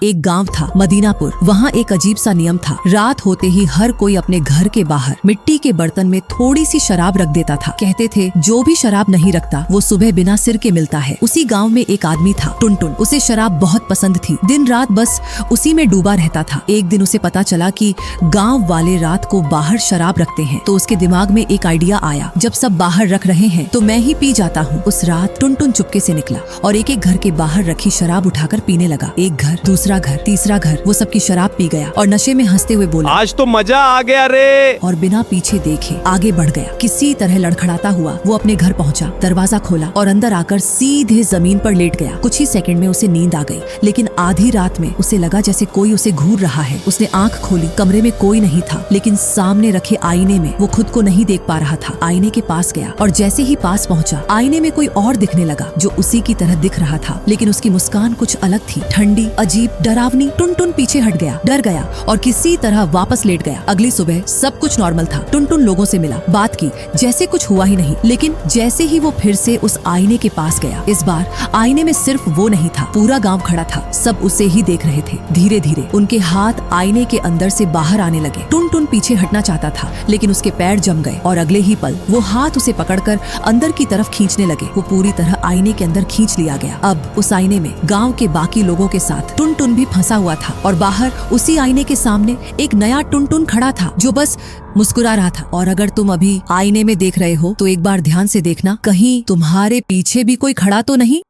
एक गांव था मदीनापुर। वहाँ एक अजीब सा नियम था। रात होते ही हर कोई अपने घर के बाहर मिट्टी के बर्तन में थोड़ी सी शराब रख देता था। कहते थे जो भी शराब नहीं रखता वो सुबह बिना सिर के मिलता है। उसी गांव में एक आदमी था टुनटुन। उसे शराब बहुत पसंद थी। दिन रात बस उसी में डूबा रहता था। एक दिन उसे पता चला कि गाँव वाले रात को बाहर शराब रखते हैं, तो उसके दिमाग में एक आइडिया आया, जब सब बाहर रख रहे हैं तो मैं ही पी जाता हूँ। उस रात टुनटुन चुपके से निकला और एक एक घर के बाहर रखी शराब उठाकर पीने लगा। एक घर, दूसरा घर, तीसरा घर, वो सबकी शराब पी गया और नशे में हंसते हुए बोला, आज तो मजा आ गया रे। और बिना पीछे देखे आगे बढ़ गया। किसी तरह लड़खड़ाता हुआ वो अपने घर पहुंचा, दरवाजा खोला और अंदर आकर सीधे जमीन पर लेट गया। कुछ ही सेकंड में उसे नींद आ गई, लेकिन आधी रात में उसे लगा जैसे कोई उसे घूर रहा है। उसने आंख खोली, कमरे में कोई नहीं था, लेकिन सामने रखे आईने में वो खुद को नहीं देख पा रहा था। आईने के पास गया और जैसे ही पास पहुंचा, आईने में कोई और दिखने लगा जो उसी की तरह दिख रहा था, लेकिन उसकी मुस्कान कुछ अलग थी, ठंडी, अजीब, डरावनी। टुनटुन पीछे हट गया, डर गया और किसी तरह वापस लेट गया। अगली सुबह सब कुछ नॉर्मल था। टुनटुन लोगों से मिला, बात की, जैसे कुछ हुआ ही नहीं। लेकिन जैसे ही वो फिर से उस आईने के पास गया, इस बार आईने में सिर्फ वो नहीं था, पूरा गांव खड़ा था। सब उसे ही देख रहे थे। धीरे धीरे उनके हाथ आईने के अंदर से बाहर आने लगे। टुनटुन पीछे हटना चाहता था, लेकिन उसके पैर जम गए और अगले ही पल वो हाथ उसे पकड़कर अंदर की तरफ खींचने लगे। वो पूरी तरह आईने के अंदर खींच लिया गया। अब उस आईने में गांव के बाकी लोगों के साथ टुनटुन भी फंसा हुआ था और बाहर उसी आईने के सामने एक नया टुनटुन खड़ा था जो बस मुस्कुरा रहा था। और अगर तुम अभी आईने में देख रहे हो तो एक बार ध्यान से देखना, कहीं तुम्हारे पीछे भी कोई खड़ा तो नहीं।